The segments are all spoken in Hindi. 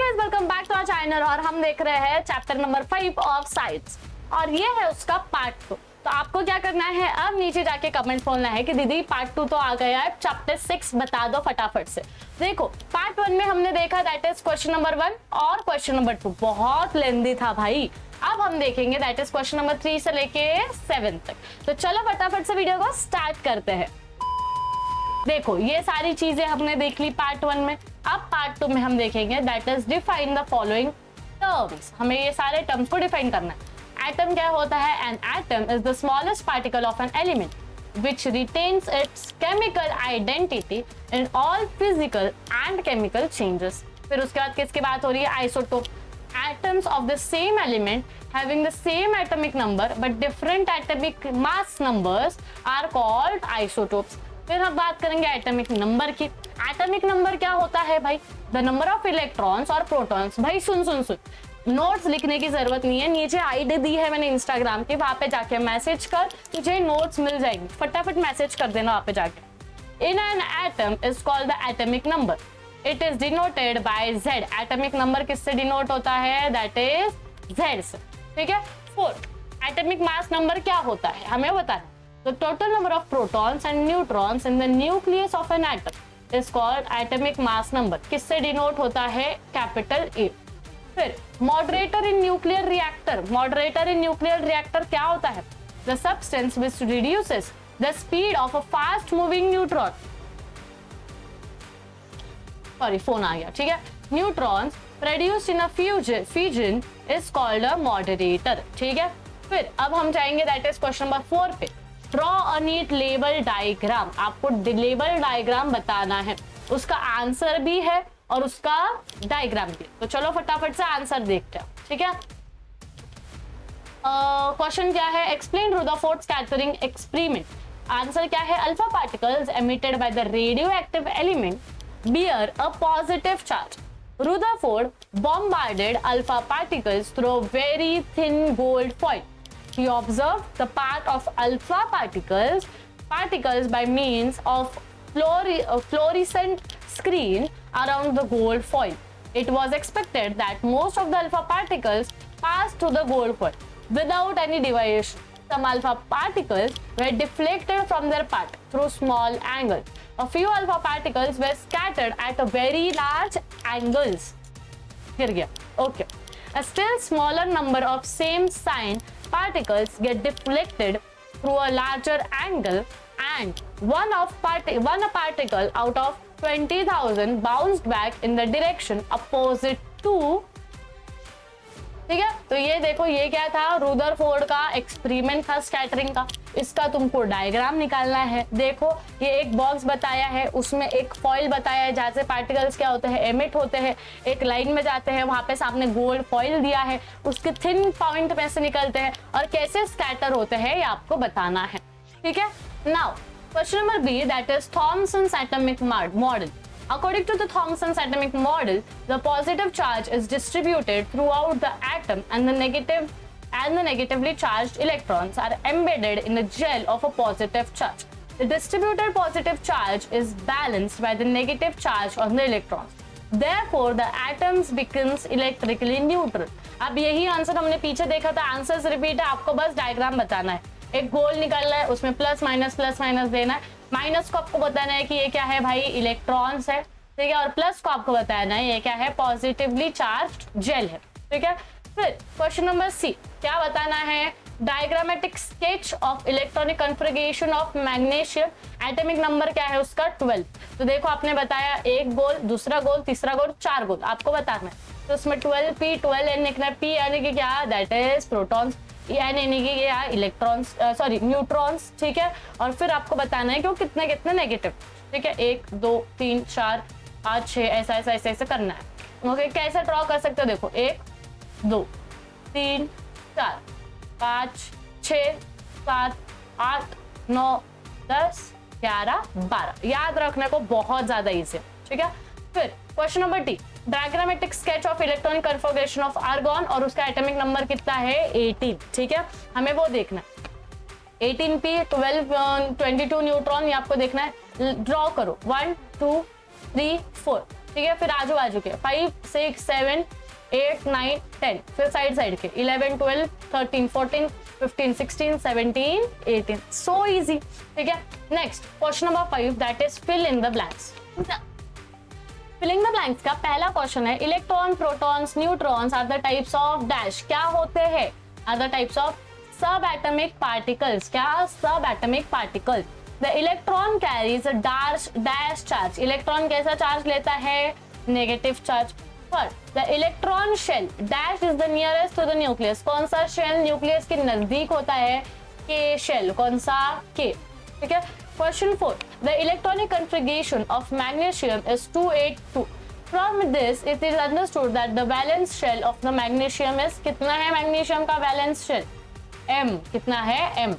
Guys, welcome back to our channel और हम देख रहे हैं चैप्टर नंबर 5 ऑफ साइंस और ये है उसका पार्ट 2। तो आपको क्या करना है, अब नीचे जाके कमेंट बोलना है कि दीदी पार्ट 2 तो आ गया है, चैप्टर 6 बता दो फटाफट से। देखो पार्ट 1 में हमने देखा दैट इज क्वेश्चन नंबर 1 और क्वेश्चन नंबर 2 बहुत लेंथी था भाई। अब हम देखेंगे दैट इज क्वेश्चन नंबर 3 से लेके 7 तक। तो चलो फटाफट से वीडियो को स्टार्ट करते हैं। देखो ये सारी चीजें हमने देख ली पार्ट 1 में। अब पार्ट 2 में हम देखेंगे that is define the following terms. हमें ये सारे टर्म्स को डिफाइन करना है। एटम क्या होता है? An atom is the smallest particle of an element which retains it's chemical identity in all physical and chemical changes. फिर उसके बाद किसकी बात हो रही है? Isotope. Atoms of the same element having the same atomic number but different atomic mass numbers are called isotopes। फिर हम बात करेंगे एटॉमिक नंबर की। एटॉमिक नंबर क्या होता है भाई? द नंबर ऑफ इलेक्ट्रॉन्स और प्रोटॉन्स। भाई सुन सुन सुन, नोट्स लिखने की जरूरत नहीं है, नीचे आईडी दी है मैंने इंस्टाग्राम की, वहां पे जाके मैसेज कर, तुझे नोट्स मिल जाएगी, फटाफट मैसेज कर देना वहां पे जाके। In an atom is called the atomic number, it is denoted by Z। Atomic number किससे डिनोट होता है? दैट इज Z से। ठीक है। 4 एटॉमिक मास नंबर क्या होता है हमें बताना। The total number of protons and neutrons in the nucleus of an atom is called atomic mass number। किससे डिनोट होता है? Capital A। फिर moderator in nuclear reactor. Moderator in nuclear reactor क्या होता है? The substance which reduces the speed of a fast moving neutron। Sorry phone आ गया। ठीक है। Neutrons produced in a fusion is called a moderator। ठीक है। फिर अब हम जाएंगे दैट इज क्वेश्चन नंबर 4 पे। Draw a neat label diagram. आपको लेबल डायग्राम बताना है, उसका आंसर भी है और उसका डायग्राम भी। तो चलो फटाफट से आंसर देखते हैं। ठीक है। क्वेश्चन क्या है? Explain Rutherford scattering experiment. Answer क्या है? Alpha particles emitted by the radio active element bear a positive charge. Rutherford bombarded alpha particles through a very thin gold foil. He observed the path of alpha particles by means of fluorescent screen around the gold foil. It was expected that most of the alpha particles passed through the gold foil without any deviation. Some alpha particles were deflected from their path through small angles. A few alpha particles were scattered at a very large angles. गिर गया। Okay. A still smaller number of same sign particles get deflected through a larger angle, and one particle out of 20,000 bounced back in the direction opposite to। ठीक है। तो ये देखो ये क्या था? रुदरफोर्ड का एक्सपेरिमेंट था स्कैटरिंग का। इसका तुमको डायग्राम निकालना है। देखो ये एक बॉक्स बताया है, उसमें एक फॉइल बताया है जहाँ से पार्टिकल्स क्या होते हैं? एमिट होते हैं, एक लाइन में जाते हैं, वहां पे सामने गोल्ड फॉइल दिया है, उसके थिन पॉइंट में से निकलते हैं और कैसे स्कैटर होते हैं ये आपको बताना है। ठीक है। Now question number B that is Thomson's atomic model. According to the Thomson's atomic model, the positive charge is distributed throughout the atom and the negatively charged electrons are embedded in the gel of a positive charge. The distributed positive charge is balanced by the negative charge on the electrons. Therefore, the atoms becomes electrically neutral. अब यही आंसर हमने पीछे देखा था, आंसर्स रिपीट है, आपको बस डायग्राम बताना है। एक गोल निकालना है, उसमें प्लस माइनस देना है। माइनस को आपको बताना है कि ये क्या है भाई? इलेक्ट्रॉन्स है। ठीक है। और प्लस को आपको बताना है ये क्या है? पॉजिटिवली चार्ज्ड जेल है। ठीक है। फिर क्वेश्चन नंबर सी क्या बताना है? Diagrammatic sketch of electronic configuration of magnesium. Atomic number क्या है उसका? 12। तो देखो आपने बताया एक गोल, दूसरा गोल, तीसरा गोल, 4 गोल आपको बताना है। तो उसमें 12p 12n लिखना है। p यानी कि क्या? That is protons. n यानी कि क्या? Electrons, sorry neutrons. ठीक है। और फिर आपको बताना है कि वो कितने कितने नेगेटिव। ठीक है। 1 2 3 4 5 6 ऐसा करना है। ओके। कैसे ड्रॉ कर सकते हो? देखो 1 2 3 4 5 6 7 8 9 10 11 12। याद रखने को बहुत ज्यादा इजी है। ठीक है। फिर question number D diagrammatic sketch of electronic configuration of argon और उसका एटॉमिक नंबर कितना है? 18। ठीक है। हमें वो देखना है। 18p 12 22 न्यूट्रॉन, ये आपको देखना है। ड्रॉ करो 1 2 3 4। ठीक है, फिर आजू बाजू के 5 6 7 8 9 10, फिर साइड साइड के 11 12 13 14 15 16 17 18, सो इजी। ठीक है, next question number 5 that is fill in the blanks. Filling the blanks का पहला क्वेश्चन है electron, protons, neutrons are the types of dash. क्या होते हैं? Are the types of sub atomic particles. क्या? Sub atomic particles. The electron carries dash charge. Electron कैसा चार्ज लेता है? Negative charge. पर the electron shell dash is the nearest to the nucleus. कौन सा शेल न्यूक्लियस के नजदीक होता है? के शेल। कौन सा? के। ठीक है, Question 4. The electronic configuration of magnesium is 282. From this, it is understood that the valence shell of the magnesium is कितना है magnesium का valence shell? M. कितना है? M.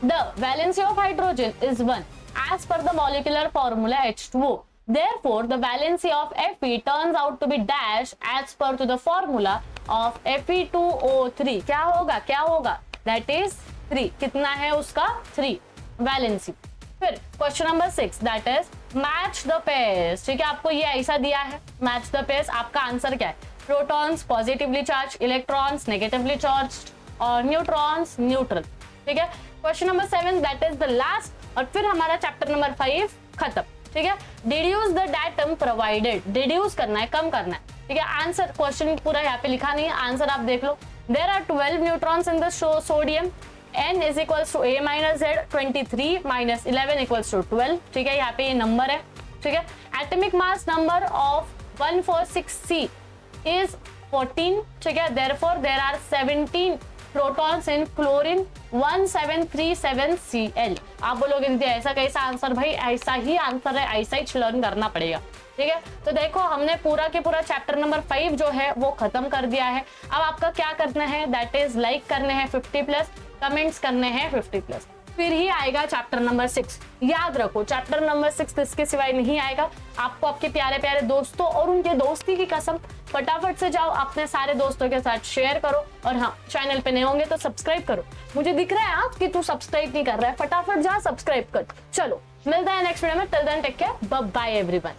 The valency of hydrogen is 1 as per the molecular formula H2O. Therefore, the valency of Fe turns out to be dash as per to the formula of Fe2O3. क्या होगा? क्या होगा? That is 3. कितना है उसका? 3 वैलेंसी। फिर question number 6 that is match the pairs. ठीक है, आपको ये ऐसा दिया है मैच द पेयर्स। आपका आंसर क्या है? Protons positively charge, electrons negatively charge और न्यूट्रॉन्स न्यूट्रल। ठीक है, question number 7 that is the last और फिर हमारा चैप्टर नंबर 5 खत्म। ठीक है, deduce the datum provided. Deduce करना है, कम करना है। ठीक है, आंसर क्वेश्चन पूरा यहाँ पे लिखा नहीं है, आंसर आप देख लो। There are 12 neutrons in the sodium. n is equals to a minus z, 23 minus 11 equals to 12। ठीक है, यहाँ पे ये नंबर है। ठीक है, atomic mass number of 146C is 14। ठीक है, therefore there are 17 protons in chlorine 1737Cl। आप बोलोगे दीदी ऐसा कैसा आंसर? भाई ऐसा ही आंसर है, ऐसा ही लर्न करना पड़ेगा। ठीक है, तो देखो हमने पूरा के पूरा चैप्टर नंबर 5 जो है वो खत्म कर दिया है। अब आपका क्या करना है? दैट इज लाइक करने हैं 50+, कमेंट्स करने हैं 50+, फिर ही आएगा चैप्टर नंबर 6। याद रखो चैप्टर नंबर 6 इसके सिवाय नहीं आएगा। आपको आपके प्यारे प्यारे दोस्तों और उनके दोस्ती की कसम फटाफट से जाओ अपने सारे दोस्तों के साथ शेयर करो। और हाँ, चैनल पे नए होंगे तो सब्सक्राइब करो। मुझे दिख रहा है आज कि तू सब्सक्राइब नहीं कर रहा है, फटाफट जा सब्सक्राइब कर। चलो मिलता है नेक्स्ट वीडियो में, till then take care, bye bye everyone.